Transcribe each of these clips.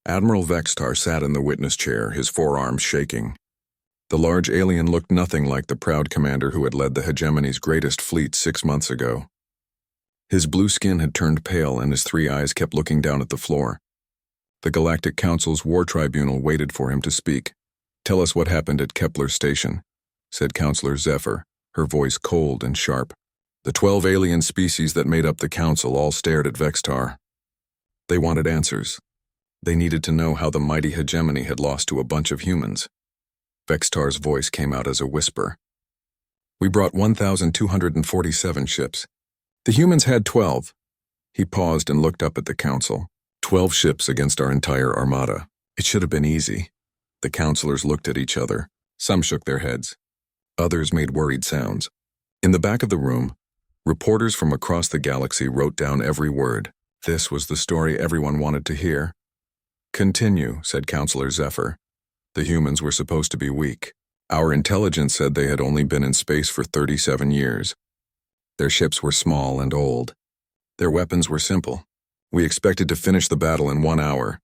Admiral Vextar sat in the witness chair, his forearms shaking. The large alien looked nothing like the proud commander who had led the hegemony's greatest fleet 6 months ago. His blue skin had turned pale and his 3 eyes kept looking down at the floor. The Galactic Council's War Tribunal waited for him to speak. "Tell us what happened at Kepler Station," said Counselor Zephyr, her voice cold and sharp. The 12 alien species that made up the council all stared at Vextar. They wanted answers. They needed to know how the mighty hegemony had lost to a bunch of humans. Vextar's voice came out as a whisper. "We brought 1,247 ships. The humans had 12. He paused and looked up at the council. 12 ships against our entire armada. It should have been easy. The counselors looked at each other. Some shook their heads. Others made worried sounds. In the back of the room, reporters from across the galaxy wrote down every word. This was the story everyone wanted to hear. "Continue," said Counselor Zephyr. "The humans were supposed to be weak. Our intelligence said they had only been in space for 37 years. Their ships were small and old. Their weapons were simple. We expected to finish the battle in 1 hour."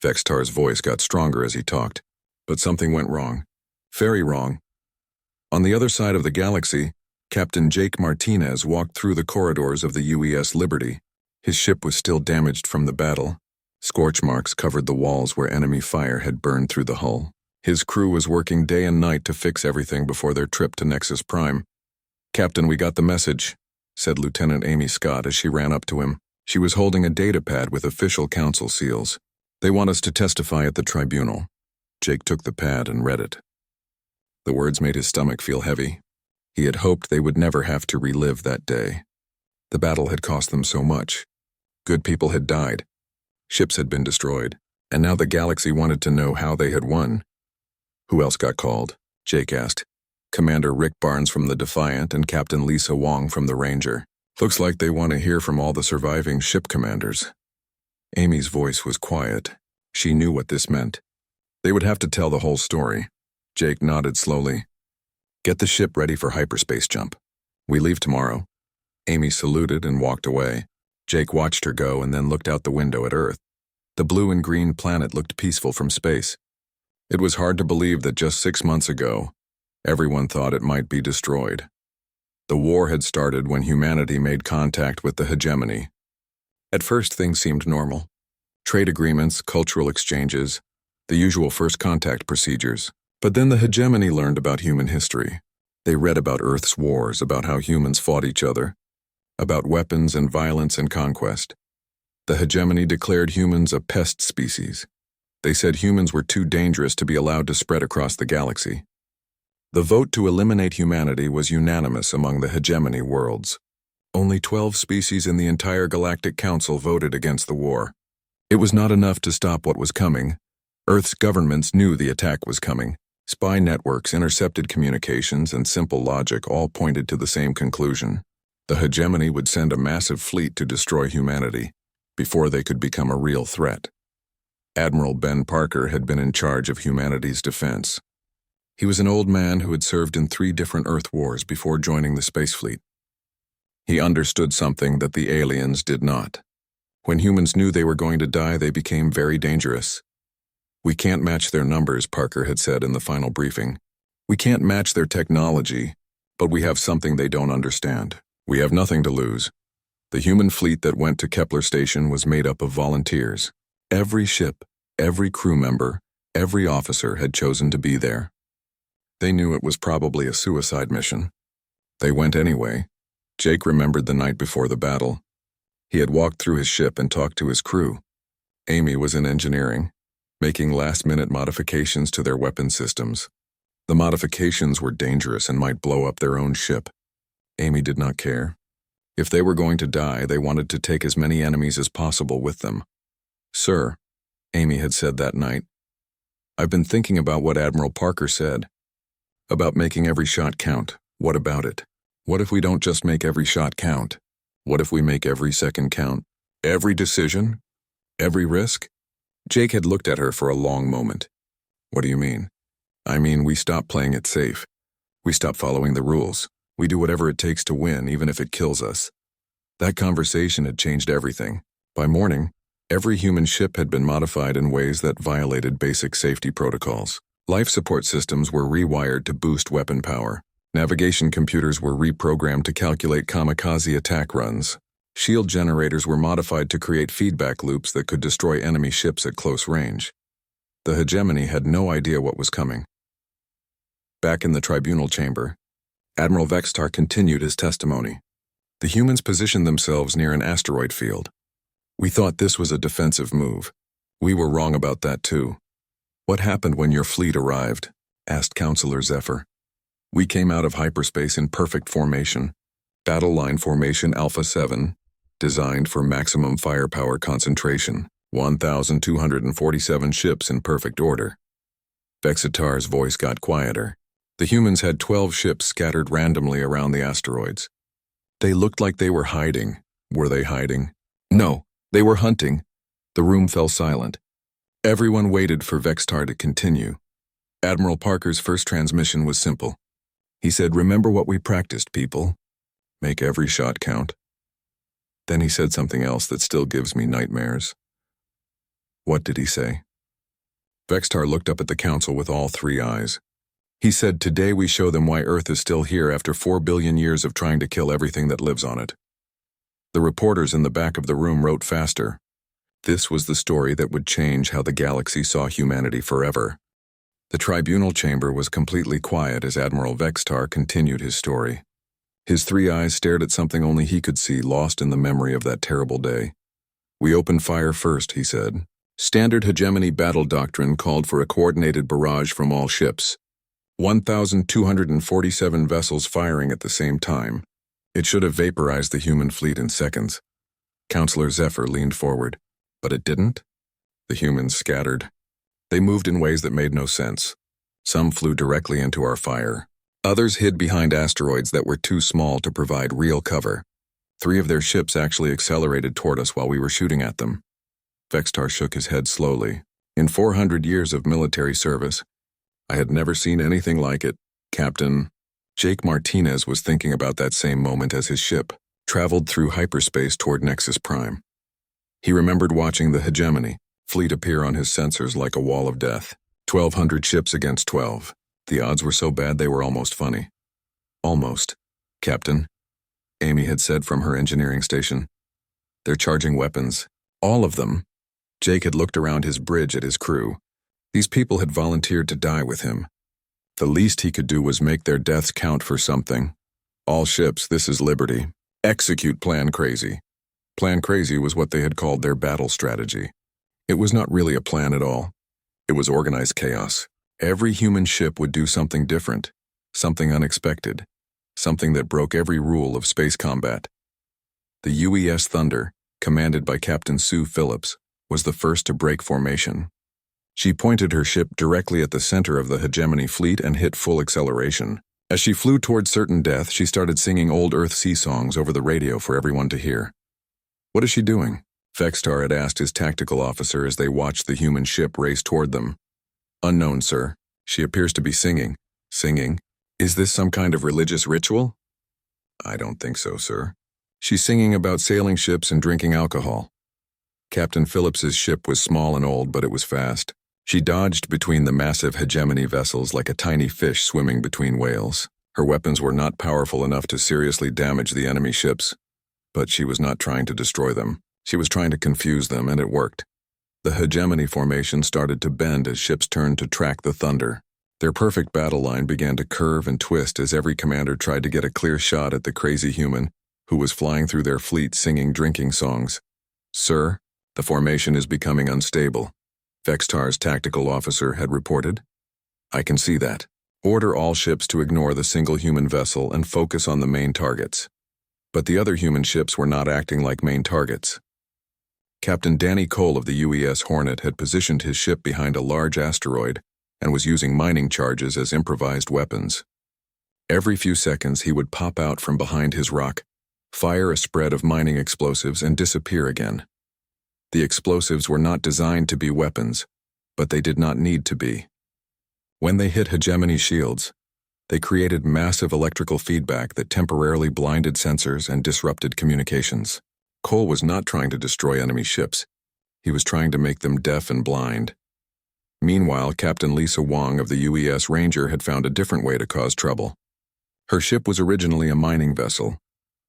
Vextar's voice got stronger as he talked, but something went wrong. Very wrong. On the other side of the galaxy, Captain Jake Martinez walked through the corridors of the UES Liberty. His ship was still damaged from the battle. Scorch marks covered the walls where enemy fire had burned through the hull. His crew was working day and night to fix everything before their trip to Nexus Prime. "Captain, we got the message," said Lieutenant Amy Scott as she ran up to him. She was holding a data pad with official council seals. "They want us to testify at the tribunal." Jake took the pad and read it. The words made his stomach feel heavy. He had hoped they would never have to relive that day. The battle had cost them so much. Good people had died. Ships had been destroyed, and now the galaxy wanted to know how they had won. "Who else got called?" Jake asked. "Commander Rick Barnes from the Defiant and Captain Lisa Wong from the Ranger. Looks like they want to hear from all the surviving ship commanders." Amy's voice was quiet. She knew what this meant. They would have to tell the whole story. Jake nodded slowly. "Get the ship ready for hyperspace jump. We leave tomorrow." Amy saluted and walked away. Jake watched her go and then looked out the window at Earth. The blue and green planet looked peaceful from space. It was hard to believe that just 6 months ago, everyone thought it might be destroyed. The war had started when humanity made contact with the hegemony. At first, things seemed normal. Trade agreements, cultural exchanges, the usual first contact procedures. But then the hegemony learned about human history. They read about Earth's wars, about how humans fought each other, about weapons and violence and conquest. The hegemony declared humans a pest species. They said humans were too dangerous to be allowed to spread across the galaxy. The vote to eliminate humanity was unanimous among the hegemony worlds. Only 12 species in the entire Galactic Council voted against the war. It was not enough to stop what was coming. Earth's governments knew the attack was coming. Spy networks, intercepted communications, and simple logic all pointed to the same conclusion. The hegemony would send a massive fleet to destroy humanity before they could become a real threat. Admiral Ben Parker had been in charge of humanity's defense. He was an old man who had served in 3 different Earth wars before joining the space fleet. He understood something that the aliens did not. When humans knew they were going to die, they became very dangerous. "We can't match their numbers," Parker had said in the final briefing. "We can't match their technology, but we have something they don't understand. We have nothing to lose." The human fleet that went to Kepler Station was made up of volunteers. Every ship, every crew member, every officer had chosen to be there. They knew it was probably a suicide mission. They went anyway. Jake remembered the night before the battle. He had walked through his ship and talked to his crew. Amy was in engineering, making last-minute modifications to their weapon systems. The modifications were dangerous and might blow up their own ship. Amy did not care. If they were going to die, they wanted to take as many enemies as possible with them. "Sir," Amy had said that night, "I've been thinking about what Admiral Parker said. About making every shot count. What about it? What if we don't just make every shot count? What if we make every second count? Every decision? Every risk?" Jake had looked at her for a long moment. "What do you mean?" "I mean, we stop playing it safe. We stop following the rules. We do whatever it takes to win, even if it kills us." That conversation had changed everything. By morning, Every human ship had been modified in ways that violated basic safety protocols. Life support systems were rewired to boost weapon power. Navigation computers were reprogrammed to calculate kamikaze attack runs. Shield generators were modified to create feedback loops that could destroy enemy ships at close range. The hegemony had no idea what was coming. Back in the tribunal chamber, Admiral Vextar continued his testimony. The humans positioned themselves near an asteroid field. We thought this was a defensive move. We were wrong about that too. What happened when your fleet arrived? Asked Counselor Zephyr. We came out of hyperspace in perfect formation. Battle line formation Alpha 7, designed for maximum firepower concentration. 1,247 ships in perfect order. Vexitar's voice got quieter. The humans had 12 ships scattered randomly around the asteroids. They looked like they were hiding. Were they hiding? No, they were hunting. The room fell silent. Everyone waited for Vextar to continue. Admiral Parker's first transmission was simple. He said, "Remember what we practiced, people. Make every shot count." Then he said something else that still gives me nightmares. What did he say? Vextar looked up at the council with all three eyes. He said, "Today we show them why Earth is still here after 4 billion years of trying to kill everything that lives on it." The reporters in the back of the room wrote faster. This was the story that would change how the galaxy saw humanity forever. The tribunal chamber was completely quiet as Admiral Vextar continued his story. His three eyes stared at something only he could see, lost in the memory of that terrible day. "We opened fire first," he said. "Standard hegemony battle doctrine called for a coordinated barrage from all ships. 1,247 vessels firing at the same time. It should have vaporized the human fleet in seconds." Counselor Zephyr leaned forward. "But it didn't?" The humans scattered. They moved in ways that made no sense. Some flew directly into our fire. Others hid behind asteroids that were too small to provide real cover. 3 of their ships actually accelerated toward us while we were shooting at them. Vextar shook his head slowly. "In 400 years of military service, I had never seen anything like it, Captain." Jake Martinez was thinking about that same moment as his ship traveled through hyperspace toward Nexus Prime. He remembered watching the hegemony fleet appear on his sensors like a wall of death. 1,200 ships against 12. The odds were so bad they were almost funny. "Almost, Captain," Amy had said from her engineering station. "They're charging weapons. All of them." Jake had looked around his bridge at his crew. These people had volunteered to die with him. The least he could do was make their deaths count for something. "All ships, this is Liberty. Execute Plan Crazy." Plan Crazy was what they had called their battle strategy. It was not really a plan at all. It was organized chaos. Every human ship would do something different, something unexpected, something that broke every rule of space combat. The UES Thunder, commanded by Captain Sue Phillips, was the first to break formation. She pointed her ship directly at the center of the hegemony fleet and hit full acceleration. As she flew toward certain death, she started singing old Earth sea songs over the radio for everyone to hear. "What is she doing?" Vextar had asked his tactical officer as they watched the human ship race toward them. "Unknown, sir. She appears to be singing." "Singing? Is this some kind of religious ritual?" "I don't think so, sir. She's singing about sailing ships and drinking alcohol." Captain Phillips's ship was small and old, but it was fast. She dodged between the massive hegemony vessels like a tiny fish swimming between whales. Her weapons were not powerful enough to seriously damage the enemy ships, but she was not trying to destroy them. She was trying to confuse them, and it worked. The hegemony formation started to bend as ships turned to track the Thunder. Their perfect battle line began to curve and twist as every commander tried to get a clear shot at the crazy human who was flying through their fleet singing drinking songs. "Sir, the formation is becoming unstable," Vextar's tactical officer had reported. "I can see that. Order all ships to ignore the single human vessel and focus on the main targets." But the other human ships were not acting like main targets. Captain Danny Cole of the UES Hornet had positioned his ship behind a large asteroid and was using mining charges as improvised weapons. Every few seconds he would pop out from behind his rock, fire a spread of mining explosives, and disappear again. The explosives were not designed to be weapons, but they did not need to be. When they hit hegemony shields, they created massive electrical feedback that temporarily blinded sensors and disrupted communications. Cole was not trying to destroy enemy ships. He was trying to make them deaf and blind. Meanwhile, Captain Lisa Wong of the UES Ranger had found a different way to cause trouble. Her ship was originally a mining vessel,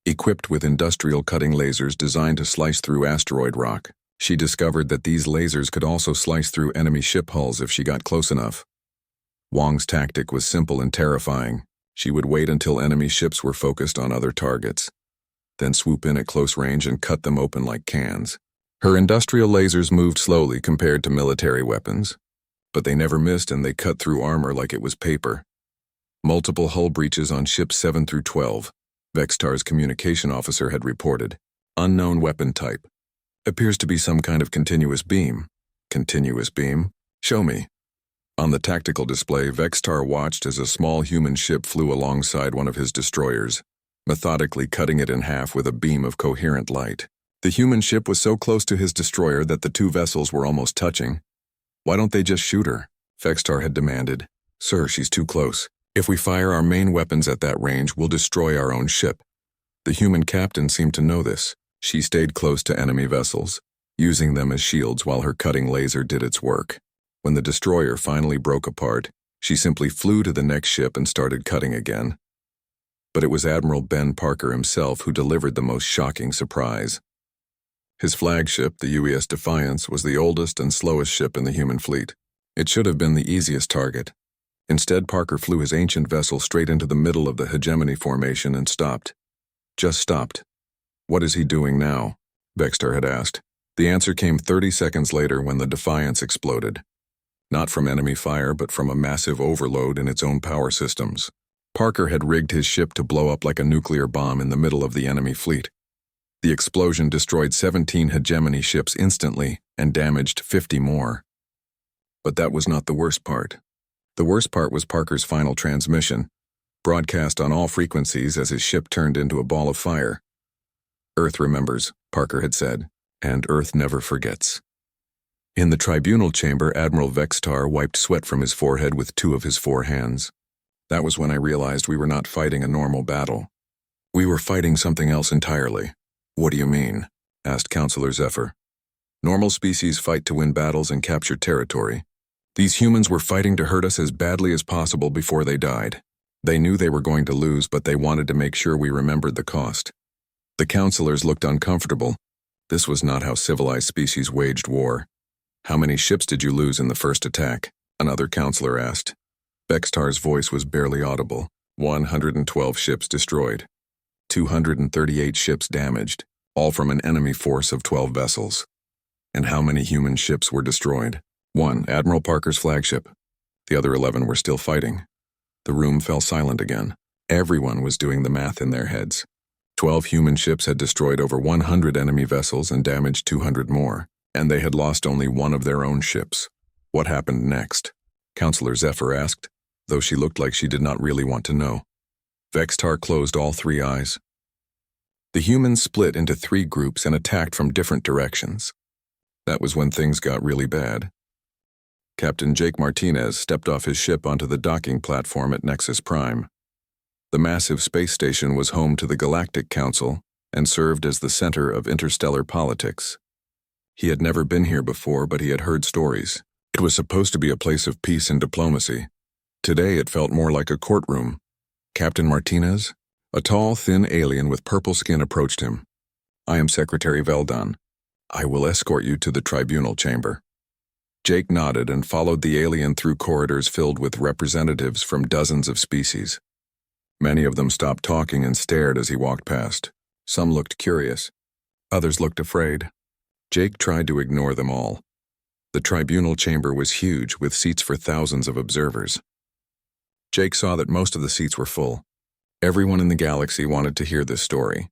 equipped with industrial cutting lasers designed to slice through asteroid rock. She discovered that these lasers could also slice through enemy ship hulls if she got close enough. Wong's tactic was simple and terrifying. She would wait until enemy ships were focused on other targets, then swoop in at close range and cut them open like cans. Her industrial lasers moved slowly compared to military weapons, but they never missed and they cut through armor like it was paper. Multiple hull breaches on ships 7 through 12, Vextar's communication officer had reported. Unknown weapon type. Appears to be some kind of continuous beam. Continuous beam? Show me. On the tactical display, Vextar watched as a small human ship flew alongside one of his destroyers, methodically cutting it in half with a beam of coherent light. The human ship was so close to his destroyer that the two vessels were almost touching. Why don't they just shoot her? Vextar had demanded. Sir, she's too close. If we fire our main weapons at that range, we'll destroy our own ship. The human captain seemed to know this. She stayed close to enemy vessels, using them as shields while her cutting laser did its work. When the destroyer finally broke apart, she simply flew to the next ship and started cutting again. But it was Admiral Ben Parker himself who delivered the most shocking surprise. His flagship, the UES Defiance, was the oldest and slowest ship in the human fleet. It should have been the easiest target. Instead, Parker flew his ancient vessel straight into the middle of the hegemony formation and stopped. Just stopped. What is he doing now? Vextar had asked. The answer came 30 seconds later when the Defiance exploded. Not from enemy fire, but from a massive overload in its own power systems. Parker had rigged his ship to blow up like a nuclear bomb in the middle of the enemy fleet. The explosion destroyed 17 hegemony ships instantly and damaged 50 more. But that was not the worst part. The worst part was Parker's final transmission, broadcast on all frequencies as his ship turned into a ball of fire. Earth remembers, Parker had said, and Earth never forgets. In the tribunal chamber, Admiral Vextar wiped sweat from his forehead with 2 of his 4 hands. That was when I realized we were not fighting a normal battle. We were fighting something else entirely. What do you mean? Asked Counselor Zephyr. Normal species fight to win battles and capture territory. These humans were fighting to hurt us as badly as possible before they died. They knew they were going to lose, but they wanted to make sure we remembered the cost. The counselors looked uncomfortable. This was not how civilized species waged war. How many ships did you lose in the first attack? Another counselor asked. Vextar's voice was barely audible. 112 ships destroyed. 238 ships damaged, all from an enemy force of 12 vessels. And how many human ships were destroyed? 1, Admiral Parker's flagship. The other 11 were still fighting. The room fell silent again. Everyone was doing the math in their heads. 12 human ships had destroyed over 100 enemy vessels and damaged 200 more, and they had lost only 1 of their own ships. What happened next? Counselor Zephyr asked, though she looked like she did not really want to know. Vextar closed all 3 eyes. The humans split into 3 groups and attacked from different directions. That was when things got really bad. Captain Jake Martinez stepped off his ship onto the docking platform at Nexus Prime. The massive space station was home to the Galactic Council and served as the center of interstellar politics. He had never been here before, but he had heard stories. It was supposed to be a place of peace and diplomacy. Today it felt more like a courtroom. Captain Martinez? A tall, thin alien with purple skin approached him. I am Secretary Veldon. I will escort you to the tribunal chamber. Jake nodded and followed the alien through corridors filled with representatives from dozens of species. Many of them stopped talking and stared as he walked past. Some looked curious. Others looked afraid. Jake tried to ignore them all. The tribunal chamber was huge, with seats for thousands of observers. Jake saw that most of the seats were full. Everyone in the galaxy wanted to hear this story.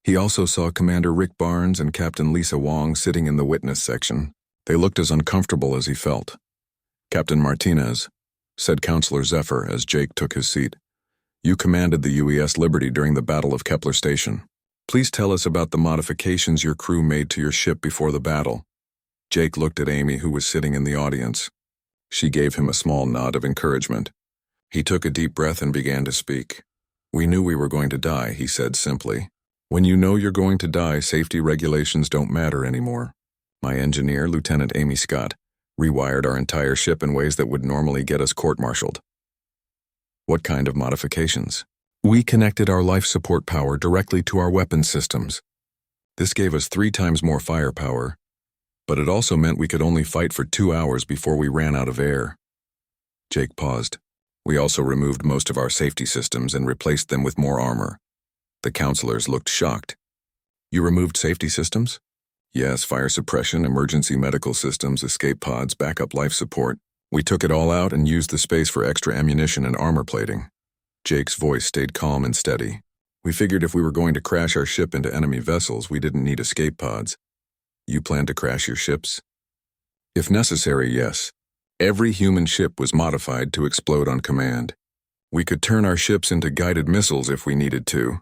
He also saw Commander Rick Barnes and Captain Lisa Wong sitting in the witness section. They looked as uncomfortable as he felt. Captain Martinez, said Counselor Zephyr as Jake took his seat, you commanded the UES Liberty during the Battle of Kepler Station. Please tell us about the modifications your crew made to your ship before the battle. Jake looked at Amy, who was sitting in the audience. She gave him a small nod of encouragement. He took a deep breath and began to speak. We knew we were going to die, he said simply. When you know you're going to die, safety regulations don't matter anymore. My engineer, Lieutenant Amy Scott, rewired our entire ship in ways that would normally get us court-martialed. What kind of modifications? We connected our life support power directly to our weapons systems. This gave us 3 times more firepower, but it also meant we could only fight for 2 hours before we ran out of air. Jake paused. We also removed most of our safety systems and replaced them with more armor. The counselors looked shocked. You removed safety systems? Yes, fire suppression, emergency medical systems, escape pods, backup life support. We took it all out and used the space for extra ammunition and armor plating. Jake's voice stayed calm and steady. We figured if we were going to crash our ship into enemy vessels, we didn't need escape pods. You plan to crash your ships? If necessary, yes. Every human ship was modified to explode on command. We could turn our ships into guided missiles if we needed to.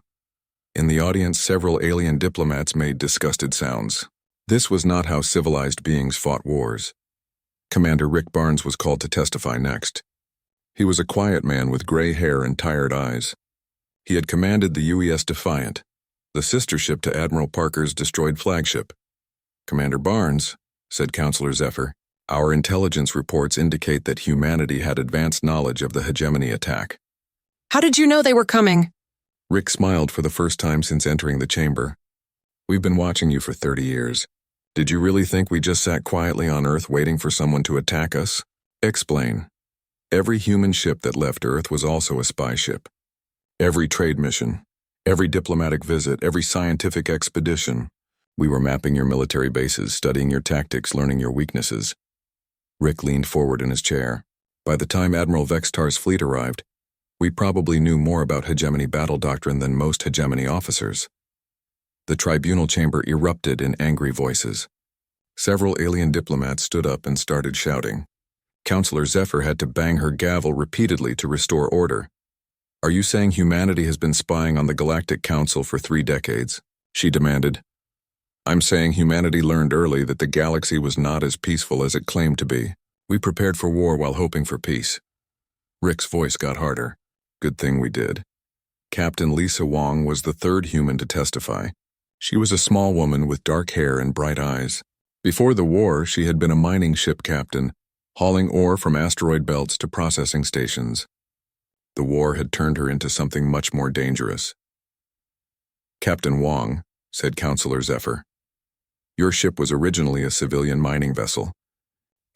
In the audience, several alien diplomats made disgusted sounds. This was not how civilized beings fought wars. Commander Rick Barnes was called to testify next. He was a quiet man with gray hair and tired eyes. He had commanded the UES Defiant, the sister ship to Admiral Parker's destroyed flagship. Commander Barnes, said Counselor Zephyr, our intelligence reports indicate that humanity had advanced knowledge of the hegemony attack. How did you know they were coming? Rick smiled for the first time since entering the chamber. We've been watching you for 30 years. Did you really think we just sat quietly on Earth waiting for someone to attack us? Explain. Every human ship that left Earth was also a spy ship. Every trade mission, every diplomatic visit, every scientific expedition. We were mapping your military bases, studying your tactics, learning your weaknesses. Rick leaned forward in his chair. By the time Admiral Vextar's fleet arrived, we probably knew more about hegemony battle doctrine than most hegemony officers. The tribunal chamber erupted in angry voices. Several alien diplomats stood up and started shouting. Counselor Zephyr had to bang her gavel repeatedly to restore order. Are you saying humanity has been spying on the Galactic Council for 3 decades? She demanded. I'm saying humanity learned early that the galaxy was not as peaceful as it claimed to be. We prepared for war while hoping for peace. Rick's voice got harder. Good thing we did. Captain Lisa Wong was the 3rd human to testify. She was a small woman with dark hair and bright eyes. Before the war, she had been a mining ship captain, hauling ore from asteroid belts to processing stations. The war had turned her into something much more dangerous. Captain Wong, said Counselor Zephyr, your ship was originally a civilian mining vessel.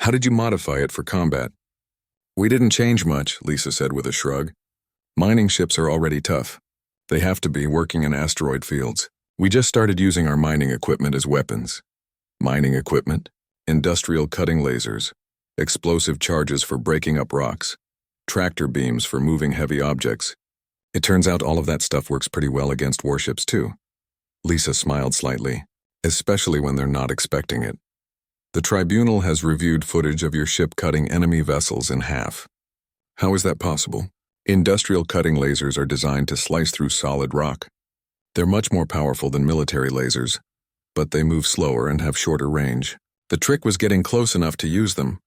How did you modify it for combat? We didn't change much, Lisa said with a shrug. Mining ships are already tough. They have to be working in asteroid fields. We just started using our mining equipment as weapons. Mining equipment, industrial cutting lasers, explosive charges for breaking up rocks, tractor beams for moving heavy objects. It turns out all of that stuff works pretty well against warships too. Lisa smiled slightly, especially when they're not expecting it. The tribunal has reviewed footage of your ship cutting enemy vessels in half. How is that possible? Industrial cutting lasers are designed to slice through solid rock. They're much more powerful than military lasers, but they move slower and have shorter range. The trick was getting close enough to use them.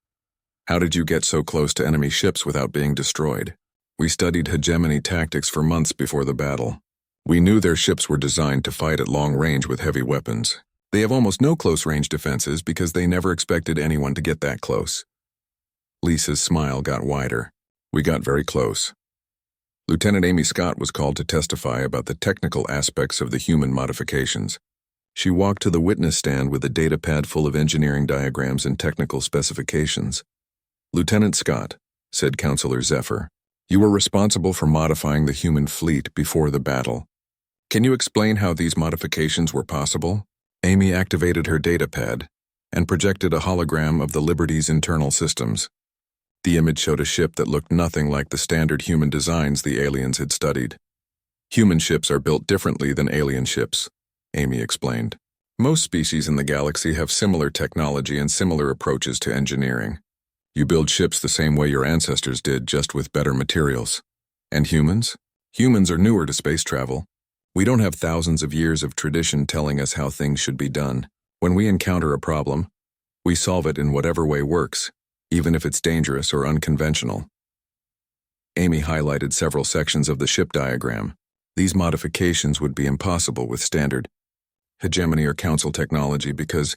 How did you get so close to enemy ships without being destroyed? We studied hegemony tactics for months before the battle. We knew their ships were designed to fight at long range with heavy weapons. They have almost no close-range defenses because they never expected anyone to get that close. Lisa's smile got wider. We got very close. Lieutenant Amy Scott was called to testify about the technical aspects of the human modifications. She walked to the witness stand with a data pad full of engineering diagrams and technical specifications. Lieutenant Scott, said Counselor Zephyr, you were responsible for modifying the human fleet before the battle. Can you explain how these modifications were possible? Amy activated her data pad and projected a hologram of the Liberty's internal systems. The image showed a ship that looked nothing like the standard human designs the aliens had studied. Human ships are built differently than alien ships, Amy explained. Most species in the galaxy have similar technology and similar approaches to engineering. You build ships the same way your ancestors did, just with better materials. And humans? Humans are newer to space travel. We don't have thousands of years of tradition telling us how things should be done. When we encounter a problem, we solve it in whatever way works, even if it's dangerous or unconventional. Amy highlighted several sections of the ship diagram. These modifications would be impossible with standard hegemony or council technology because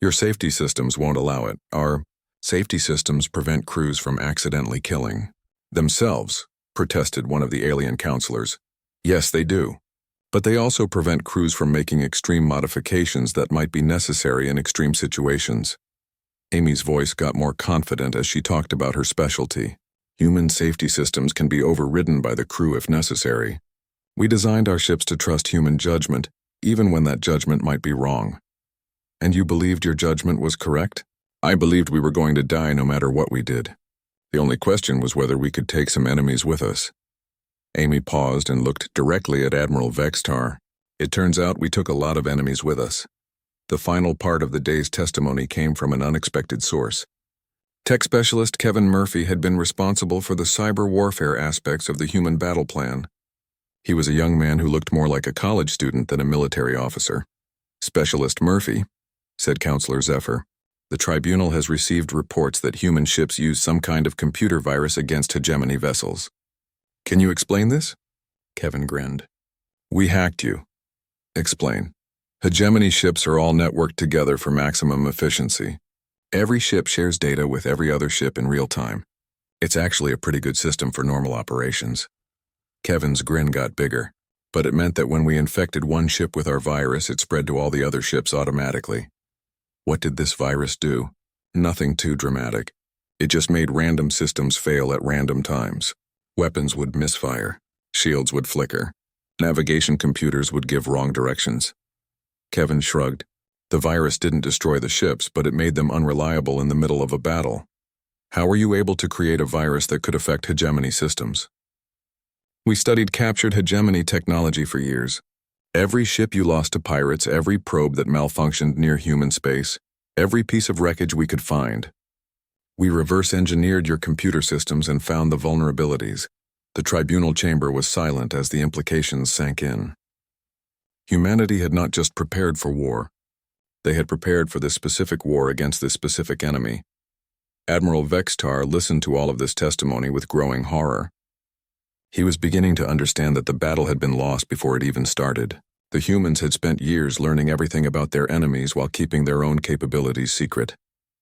Your safety systems won't allow it. Our safety systems prevent crews from accidentally killing themselves, protested one of the alien counselors. Yes, they do. But they also prevent crews from making extreme modifications that might be necessary in extreme situations. Amy's voice got more confident as she talked about her specialty. Human safety systems can be overridden by the crew if necessary. We designed our ships to trust human judgment, even when that judgment might be wrong. And you believed your judgment was correct? I believed we were going to die no matter what we did. The only question was whether we could take some enemies with us. Amy paused and looked directly at Admiral Vextar. It turns out we took a lot of enemies with us. The final part of the day's testimony came from an unexpected source. Tech specialist Kevin Murphy had been responsible for the cyber warfare aspects of the human battle plan. He was a young man who looked more like a college student than a military officer. Specialist Murphy, said Counselor Zephyr, the tribunal has received reports that human ships use some kind of computer virus against hegemony vessels. Can you explain this? Kevin grinned. We hacked you. Explain. Hegemony ships are all networked together for maximum efficiency. Every ship shares data with every other ship in real time. It's actually a pretty good system for normal operations. Kevin's grin got bigger, but it meant that when we infected one ship with our virus, it spread to all the other ships automatically. What did this virus do? Nothing too dramatic. It just made random systems fail at random times. Weapons would misfire, shields would flicker, navigation computers would give wrong directions. Kevin shrugged. The virus didn't destroy the ships, but it made them unreliable in the middle of a battle. How were you able to create a virus that could affect hegemony systems? We studied captured hegemony technology for years. Every ship you lost to pirates, every probe that malfunctioned near human space, every piece of wreckage we could find. We reverse-engineered your computer systems and found the vulnerabilities. The tribunal chamber was silent as the implications sank in. Humanity had not just prepared for war. They had prepared for this specific war against this specific enemy. Admiral Vextar listened to all of this testimony with growing horror. He was beginning to understand that the battle had been lost before it even started. The humans had spent years learning everything about their enemies while keeping their own capabilities secret.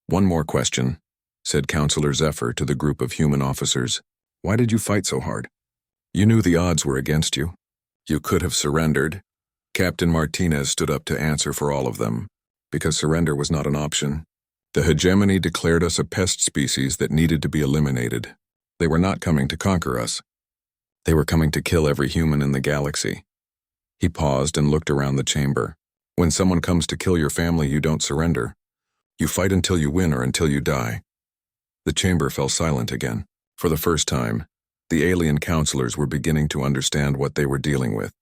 One more question, said Counselor Zephyr to the group of human officers. Why did you fight so hard? You knew the odds were against you. You could have surrendered. Captain Martinez stood up to answer for all of them, because surrender was not an option. The hegemony declared us a pest species that needed to be eliminated. They were not coming to conquer us. They were coming to kill every human in the galaxy. He paused and looked around the chamber. When someone comes to kill your family, you don't surrender. You fight until you win or until you die. The chamber fell silent again. For the first time, the alien counselors were beginning to understand what they were dealing with.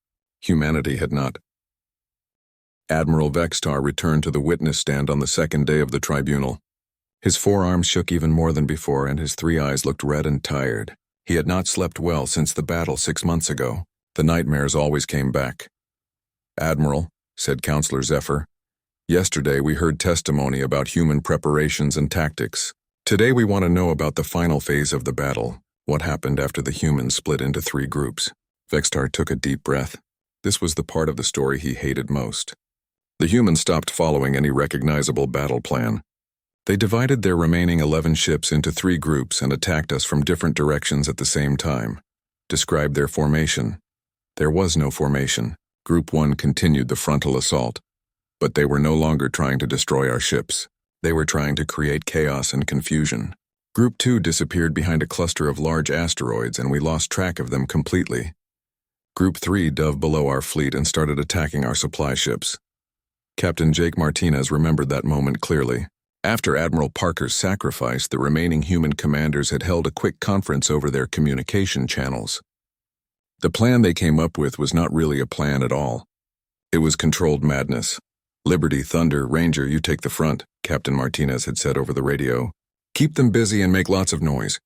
Humanity had not. Admiral Vextar returned to the witness stand on the second day of the tribunal. His forearms shook even more than before, and his 3 eyes looked red and tired. He had not slept well since the battle 6 months ago. The nightmares always came back. Admiral, said Counselor Zephyr, yesterday we heard testimony about human preparations and tactics. Today we want to know about the final phase of the battle, what happened after the humans split into 3 groups. Vextar took a deep breath. This was the part of the story he hated most. The humans stopped following any recognizable battle plan. They divided their remaining 11 ships into 3 groups and attacked us from different directions at the same time. Described their formation. There was no formation. Group 1 continued the frontal assault. But they were no longer trying to destroy our ships. They were trying to create chaos and confusion. Group 2 disappeared behind a cluster of large asteroids, and we lost track of them completely. Group 3 dove below our fleet and started attacking our supply ships. Captain Jake Martinez remembered that moment clearly. After Admiral Parker's sacrifice, the remaining human commanders had held a quick conference over their communication channels. The plan they came up with was not really a plan at all. It was controlled madness. Liberty, Thunder, Ranger, you take the front, Captain Martinez had said over the radio. Keep them busy and make lots of noise.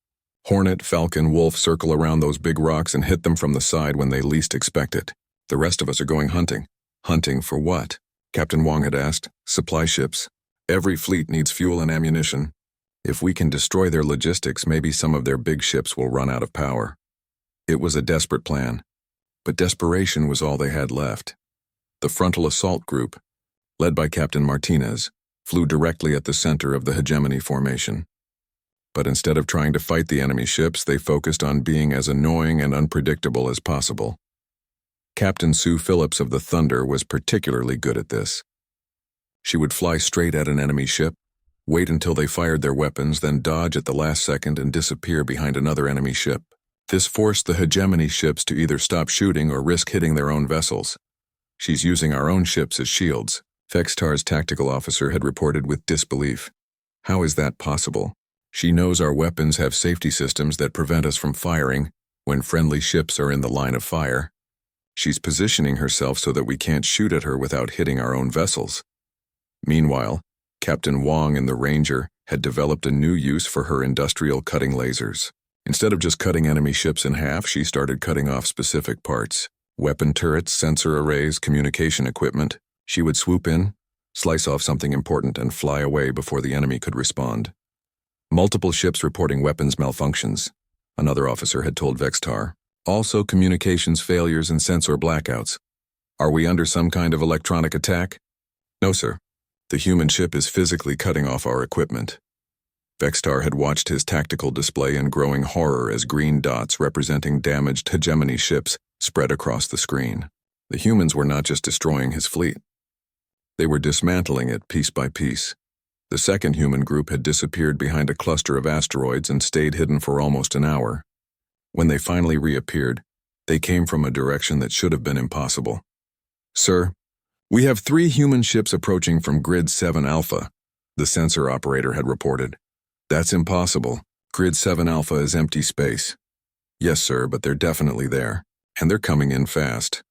Hornet, Falcon, Wolf circle around those big rocks and hit them from the side when they least expect it. The rest of us are going hunting. Hunting for what? Captain Wong had asked. Supply ships. Every fleet needs fuel and ammunition. If we can destroy their logistics, maybe some of their big ships will run out of power. It was a desperate plan, but desperation was all they had left. The frontal assault group, led by Captain Martinez, flew directly at the center of the hegemony formation. But instead of trying to fight the enemy ships, they focused on being as annoying and unpredictable as possible. Captain Sue Phillips of the Thunder was particularly good at this. She would fly straight at an enemy ship, wait until they fired their weapons, then dodge at the last second and disappear behind another enemy ship. This forced the hegemony ships to either stop shooting or risk hitting their own vessels. "She's using our own ships as shields," Vextar's tactical officer had reported with disbelief. "How is that possible? She knows our weapons have safety systems that prevent us from firing when friendly ships are in the line of fire. She's positioning herself so that we can't shoot at her without hitting our own vessels." Meanwhile, Captain Wong in the Ranger had developed a new use for her industrial cutting lasers. Instead of just cutting enemy ships in half, she started cutting off specific parts: weapon turrets, sensor arrays, communication equipment. She would swoop in, slice off something important, and fly away before the enemy could respond. "Multiple ships reporting weapons malfunctions," another officer had told Vextar. "Also communications failures and sensor blackouts. Are we under some kind of electronic attack?" "No, sir. The human ship is physically cutting off our equipment." Vextar had watched his tactical display in growing horror as green dots representing damaged hegemony ships spread across the screen. The humans were not just destroying his fleet. They were dismantling it piece by piece. The second human group had disappeared behind a cluster of asteroids and stayed hidden for almost an hour. When they finally reappeared, they came from a direction that should have been impossible. "Sir, we have 3 human ships approaching from Grid 7 Alpha," the sensor operator had reported. "That's impossible. Grid 7 Alpha is empty space." "Yes, sir, but they're definitely there, and they're coming in fast."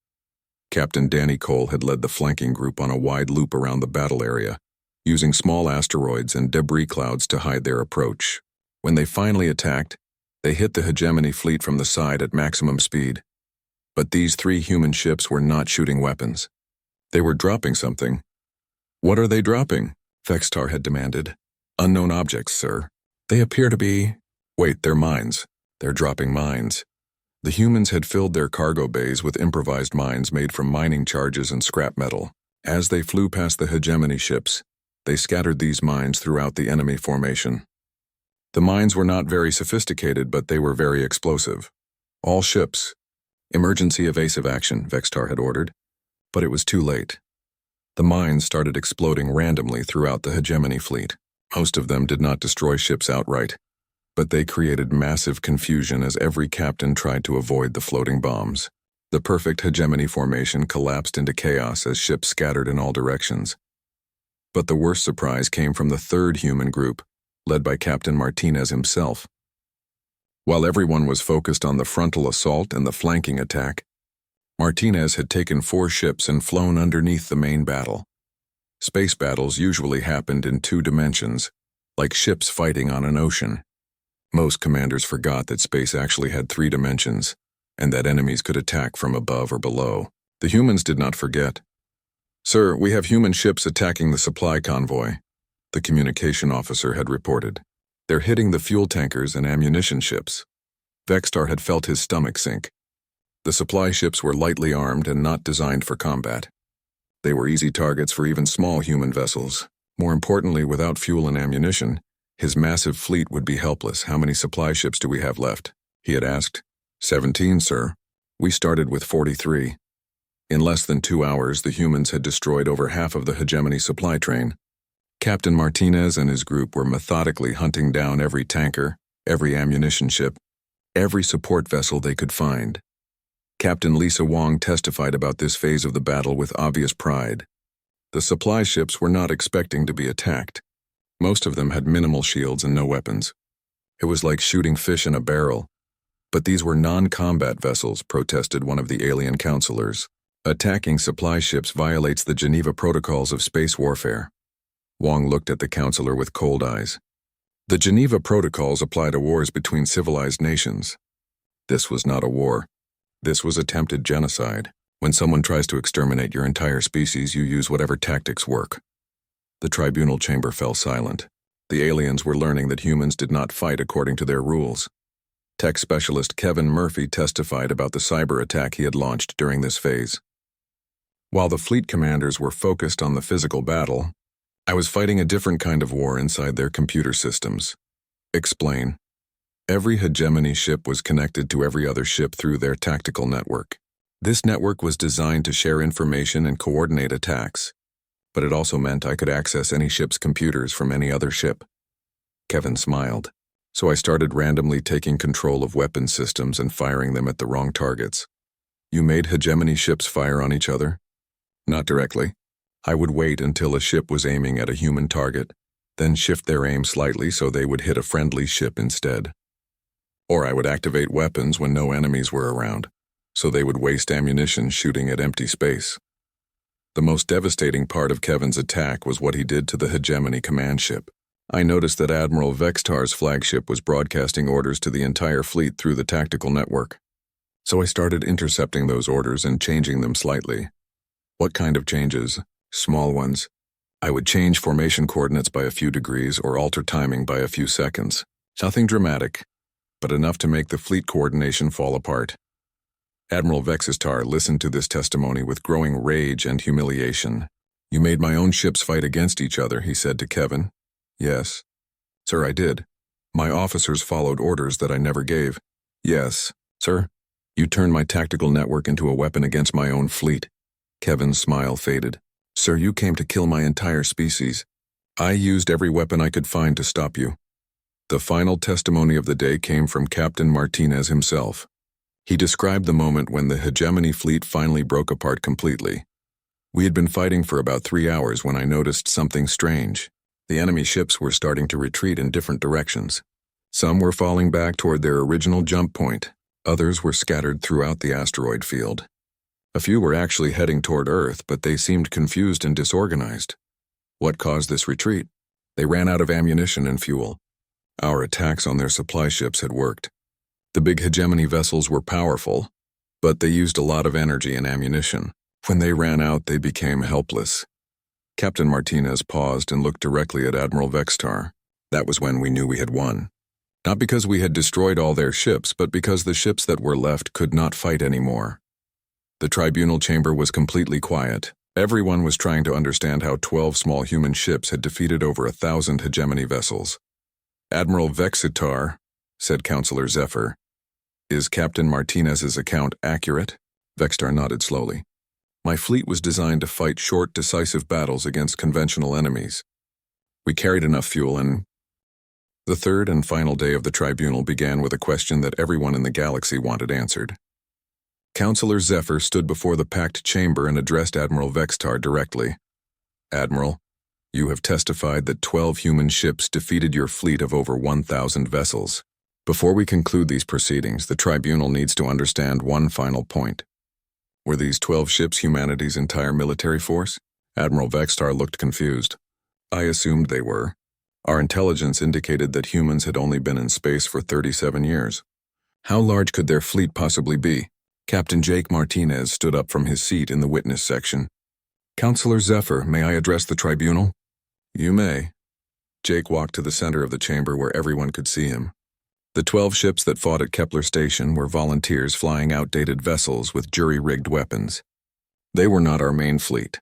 Captain Danny Cole had led the flanking group on a wide loop around the battle area, using small asteroids and debris clouds to hide their approach. When they finally attacked, they hit the hegemony fleet from the side at maximum speed. But these 3 human ships were not shooting weapons. They were dropping something. "What are they dropping?" Vextar had demanded. "Unknown objects, sir. They appear to be—" "Wait, they're mines. They're dropping mines." The humans had filled their cargo bays with improvised mines made from mining charges and scrap metal. As they flew past the hegemony ships, they scattered these mines throughout the enemy formation. The mines were not very sophisticated, but they were very explosive. "All ships, emergency evasive action," Vextar had ordered, but it was too late. The mines started exploding randomly throughout the hegemony fleet. Most of them did not destroy ships outright, but they created massive confusion as every captain tried to avoid the floating bombs. The perfect hegemony formation collapsed into chaos as ships scattered in all directions. But the worst surprise came from the third human group, led by Captain Martinez himself. While everyone was focused on the frontal assault and the flanking attack, Martinez had taken 4 ships and flown underneath the main battle. Space battles usually happened in 2 dimensions, like ships fighting on an ocean. Most commanders forgot that space actually had 3 dimensions, and that enemies could attack from above or below. The humans did not forget. "Sir, we have human ships attacking the supply convoy," the communication officer had reported. "They're hitting the fuel tankers and ammunition ships." Vextar had felt his stomach sink. The supply ships were lightly armed and not designed for combat. They were easy targets for even small human vessels. More importantly, without fuel and ammunition, his massive fleet would be helpless. "How many supply ships do we have left?" he had asked. 17, sir. We started with 43. In less than 2 hours, the humans had destroyed over half of the hegemony supply train. Captain Martinez and his group were methodically hunting down every tanker, every ammunition ship, every support vessel they could find. Captain Lisa Wong testified about this phase of the battle with obvious pride. The supply ships were not expecting to be attacked. Most of them had minimal shields and no weapons. It was like shooting fish in a barrel. But these were non-combat vessels, protested one of the alien counselors. Attacking supply ships violates the Geneva Protocols of space warfare. Wong looked at the counselor with cold eyes. The Geneva Protocols apply to wars between civilized nations. This was not a war. This was attempted genocide. When someone tries to exterminate your entire species, you use whatever tactics work. The tribunal chamber fell silent. The aliens were learning that humans did not fight according to their rules. Tech specialist Kevin Murphy testified about the cyber attack he had launched during this phase. While the fleet commanders were focused on the physical battle, I was fighting a different kind of war inside their computer systems. Explain. Every hegemony ship was connected to every other ship through their tactical network. This network was designed to share information and coordinate attacks, but it also meant I could access any ship's computers from any other ship. Kevin smiled. So I started randomly taking control of weapon systems and firing them at the wrong targets. You made hegemony ships fire on each other? Not directly. I would wait until a ship was aiming at a human target, then shift their aim slightly so they would hit a friendly ship instead. Or I would activate weapons when no enemies were around, so they would waste ammunition shooting at empty space. The most devastating part of Kevin's attack was what he did to the hegemony command ship. I noticed that Admiral Vextar's flagship was broadcasting orders to the entire fleet through the tactical network. So I started intercepting those orders and changing them slightly. What kind of changes? Small ones. I would change formation coordinates by a few degrees or alter timing by a few seconds. Nothing dramatic, but enough to make the fleet coordination fall apart. Admiral Vextar listened to this testimony with growing rage and humiliation. You made my own ships fight against each other, he said to Kevin. Yes. Sir, I did. My officers followed orders that I never gave. Yes, sir. You turned my tactical network into a weapon against my own fleet. Kevin's smile faded. Sir, you came to kill my entire species. I used every weapon I could find to stop you. The final testimony of the day came from Captain Martinez himself. He described the moment when the hegemony fleet finally broke apart completely. We had been fighting for about 3 hours when I noticed something strange. The enemy ships were starting to retreat in different directions. Some were falling back toward their original jump point. Others were scattered throughout the asteroid field. A few were actually heading toward Earth, but they seemed confused and disorganized. What caused this retreat? They ran out of ammunition and fuel. Our attacks on their supply ships had worked. The big hegemony vessels were powerful, but they used a lot of energy and ammunition. When they ran out, they became helpless. Captain Martinez paused and looked directly at Admiral Vextar. That was when we knew we had won. Not because we had destroyed all their ships, but because the ships that were left could not fight anymore. The tribunal chamber was completely quiet. Everyone was trying to understand how 12 small human ships had defeated over 1,000 hegemony vessels. Admiral Vextar, said Counselor Zephyr. Is Captain Martinez's account accurate? Vextar nodded slowly. My fleet was designed to fight short, decisive battles against conventional enemies. We carried enough fuel and... The third and final day of the tribunal began with a question that everyone in the galaxy wanted answered. Counselor Zephyr stood before the packed chamber and addressed Admiral Vextar directly. Admiral, you have testified that 12 human ships defeated your fleet of over 1,000 vessels. Before we conclude these proceedings, the tribunal needs to understand one final point. Were these 12 ships humanity's entire military force? Admiral Vextar looked confused. I assumed they were. Our intelligence indicated that humans had only been in space for 37 years. How large could their fleet possibly be? Captain Jake Martinez stood up from his seat in the witness section. Counselor Zephyr, may I address the tribunal? You may. Jake walked to the center of the chamber where everyone could see him. The 12 ships that fought at Kepler Station were volunteers flying outdated vessels with jury-rigged weapons. They were not our main fleet.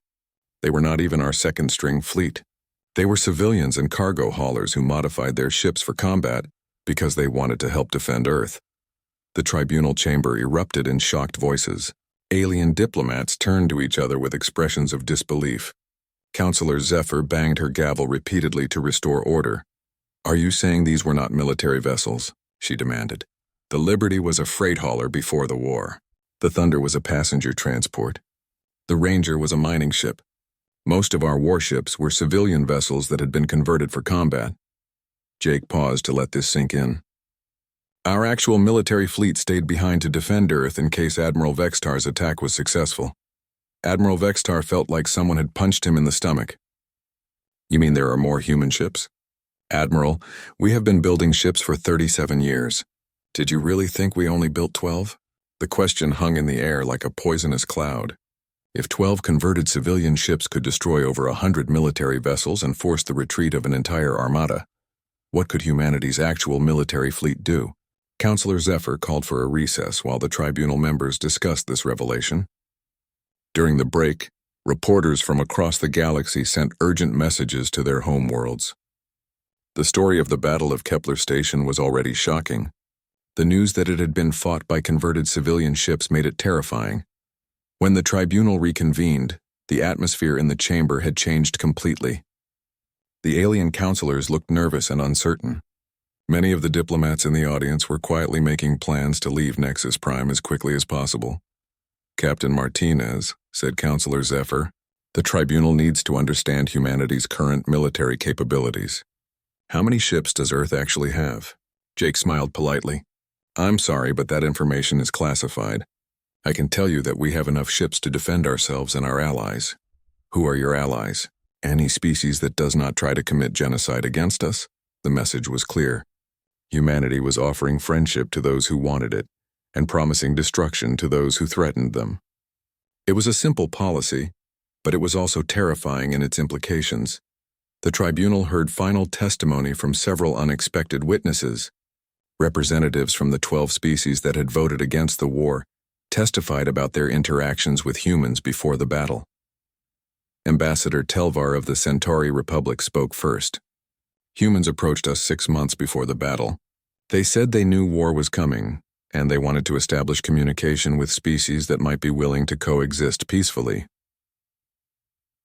They were not even our second-string fleet. They were civilians and cargo haulers who modified their ships for combat because they wanted to help defend Earth. The tribunal chamber erupted in shocked voices. Alien diplomats turned to each other with expressions of disbelief. Counselor Zephyr banged her gavel repeatedly to restore order. Are you saying these were not military vessels? She demanded. The Liberty was a freight hauler before the war. The Thunder was a passenger transport. The Ranger was a mining ship. Most of our warships were civilian vessels that had been converted for combat. Jake paused to let this sink in. Our actual military fleet stayed behind to defend Earth in case Admiral Vextar's attack was successful. Admiral Vextar felt like someone had punched him in the stomach. You mean there are more human ships? Admiral, we have been building ships for 37 years. Did you really think we only built 12? The question hung in the air like a poisonous cloud. If 12 converted civilian ships could destroy over 100 military vessels and force the retreat of an entire armada, what could humanity's actual military fleet do? Counselor Zephyr called for a recess while the tribunal members discussed this revelation. During the break, Reporters from across the galaxy sent urgent messages to their homeworlds. The story of the Battle of Kepler Station was already shocking. The news that it had been fought by converted civilian ships made it terrifying. When the tribunal reconvened, the atmosphere in the chamber had changed completely. The alien counselors looked nervous and uncertain. Many of the diplomats in the audience were quietly making plans to leave Nexus Prime as quickly as possible. "Captain Martinez," said Counselor Zephyr, "the tribunal needs to understand humanity's current military capabilities." "How many ships does Earth actually have?" Jake smiled politely. "I'm sorry, but that information is classified. I can tell you that we have enough ships to defend ourselves and our allies." "Who are your allies?" "Any species that does not try to commit genocide against us." The message was clear. Humanity was offering friendship to those who wanted it, and promising destruction to those who threatened them. It was a simple policy, but it was also terrifying in its implications. The tribunal heard final testimony from several unexpected witnesses. Representatives from the 12 species that had voted against the war testified about their interactions with humans before the battle. Ambassador Telvar of the Centauri Republic spoke first. "Humans approached us 6 months before the battle. They said they knew war was coming, and they wanted to establish communication with species that might be willing to coexist peacefully."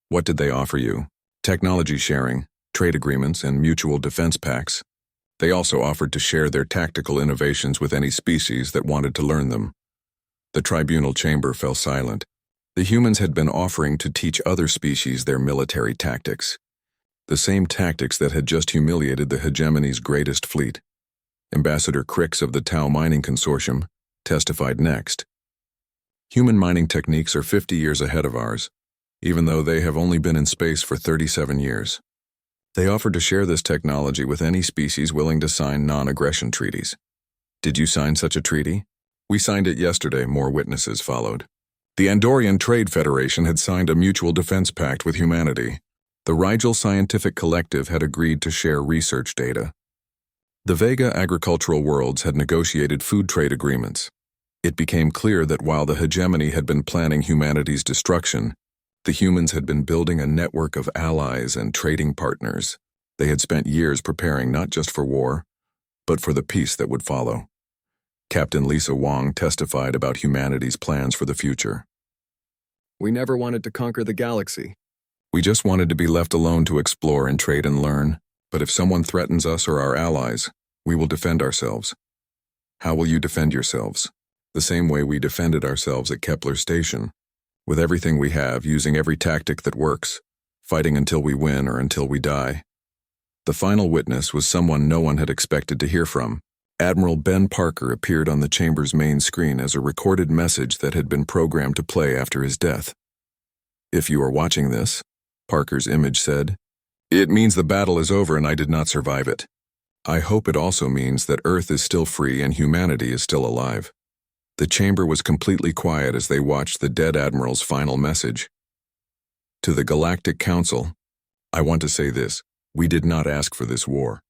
"What did they offer you?" "Technology sharing, trade agreements, and mutual defense pacts. They also offered to share their tactical innovations with any species that wanted to learn them." The tribunal chamber fell silent. The humans had been offering to teach other species their military tactics. The same tactics that had just humiliated the hegemony's greatest fleet. Ambassador Crix of the Tau Mining Consortium testified next. "Human mining techniques are 50 years ahead of ours, even though they have only been in space for 37 years. They offered to share this technology with any species willing to sign non-aggression treaties." "Did you sign such a treaty?" "We signed it yesterday," more witnesses followed. The Andorian Trade Federation had signed a mutual defense pact with humanity. The Rigel Scientific Collective had agreed to share research data. The Vega agricultural worlds had negotiated food trade agreements. It became clear that while the hegemony had been planning humanity's destruction, the humans had been building a network of allies and trading partners. They had spent years preparing not just for war, but for the peace that would follow. Captain Lisa Wong testified about humanity's plans for the future. "We never wanted to conquer the galaxy. We just wanted to be left alone to explore and trade and learn. But if someone threatens us or our allies, we will defend ourselves." "How will you defend yourselves?" "The same way we defended ourselves at Kepler Station. With everything we have, using every tactic that works, fighting until we win or until we die." The final witness was someone no one had expected to hear from. Admiral Ben Parker appeared on the chamber's main screen as a recorded message that had been programmed to play after his death. "If you are watching this," Parker's image said, "it means the battle is over and I did not survive it. I hope it also means that Earth is still free and humanity is still alive." The chamber was completely quiet as they watched the dead Admiral's final message. "To the Galactic Council, I want to say this: we did not ask for this war.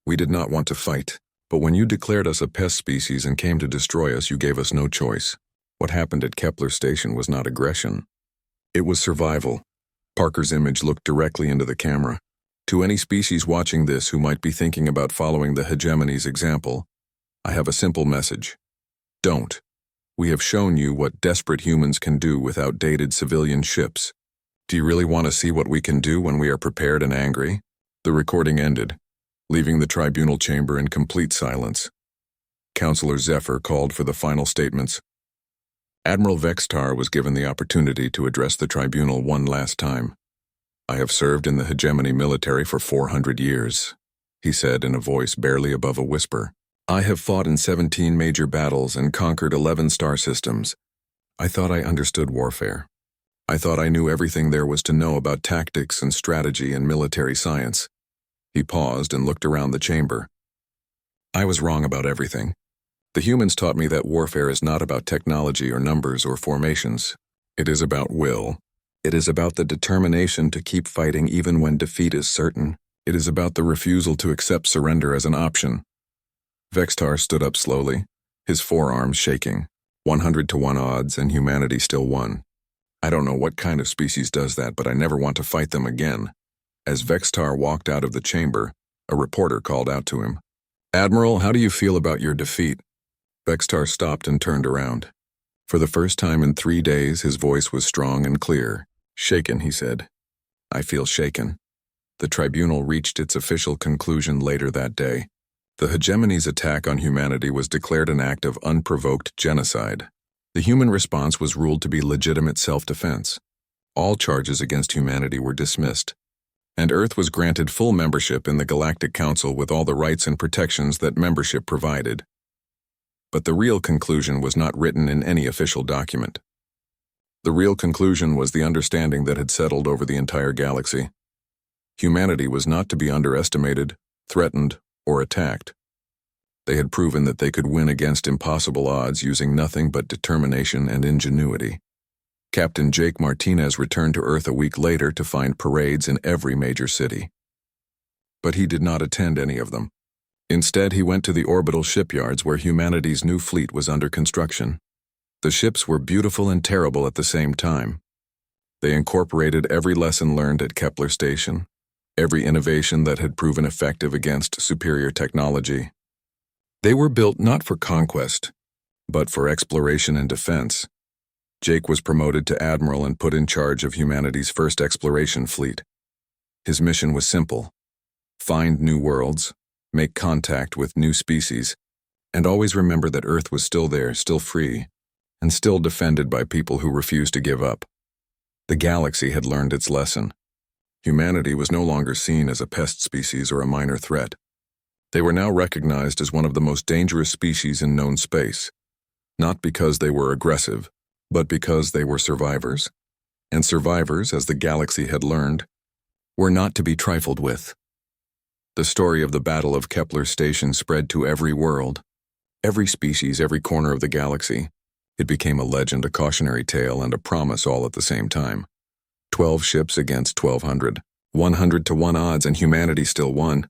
We did not want to fight, but when you declared us a pest species and came to destroy us, you gave us no choice. What happened at Kepler Station was not aggression. It was survival." Parker's image looked directly into the camera. "To any species watching this who might be thinking about following the hegemony's example, I have a simple message. Don't. We have shown you what desperate humans can do with outdated civilian ships. Do you really want to see what we can do when we are prepared and angry?" The recording ended, leaving the tribunal chamber in complete silence. Counselor Zephyr called for the final statements. Admiral Vextar was given the opportunity to address the tribunal one last time. "I have served in the hegemony military for 400 years, he said in a voice barely above a whisper. "I have fought in 17 major battles and conquered 11 star systems. I thought I understood warfare. I thought I knew everything there was to know about tactics and strategy and military science." He paused and looked around the chamber. "I was wrong about everything. The humans taught me that warfare is not about technology or numbers or formations. It is about will. It is about the determination to keep fighting even when defeat is certain. It is about the refusal to accept surrender as an option." Vextar stood up slowly, his forearms shaking. 100 to 1 odds, and humanity still won. I don't know what kind of species does that, but I never want to fight them again. As Vextar walked out of the chamber, a reporter called out to him. Admiral, how do you feel about your defeat? Vextar stopped and turned around. For the first time in 3 days, his voice was strong and clear. Shaken, he said. I feel shaken. The tribunal reached its official conclusion later that day. The hegemony's attack on humanity was declared an act of unprovoked genocide. The human response was ruled to be legitimate self-defense. All charges against humanity were dismissed, and Earth was granted full membership in the Galactic Council with all the rights and protections that membership provided. But the real conclusion was not written in any official document. The real conclusion was the understanding that had settled over the entire galaxy. Humanity was not to be underestimated, threatened, or attacked. They had proven that they could win against impossible odds using nothing but determination and ingenuity. Captain Jake Martinez returned to Earth a week later to find parades in every major city. But he did not attend any of them. Instead, he went to the orbital shipyards where humanity's new fleet was under construction. The ships were beautiful and terrible at the same time. They incorporated every lesson learned at Kepler Station, every innovation that had proven effective against superior technology. They were built not for conquest, but for exploration and defense. Jake was promoted to Admiral and put in charge of humanity's first exploration fleet. His mission was simple: find new worlds, make contact with new species, and always remember that Earth was still there, still free, and still defended by people who refused to give up. The galaxy had learned its lesson. Humanity was no longer seen as a pest species or a minor threat. They were now recognized as one of the most dangerous species in known space, not because they were aggressive, but because they were survivors. And survivors, as the galaxy had learned, were not to be trifled with. The story of the Battle of Kepler Station spread to every world, every species, every corner of the galaxy. It became a legend, a cautionary tale, and a promise all at the same time. 12 ships against 1,200, 100 to 1 odds, and humanity still won.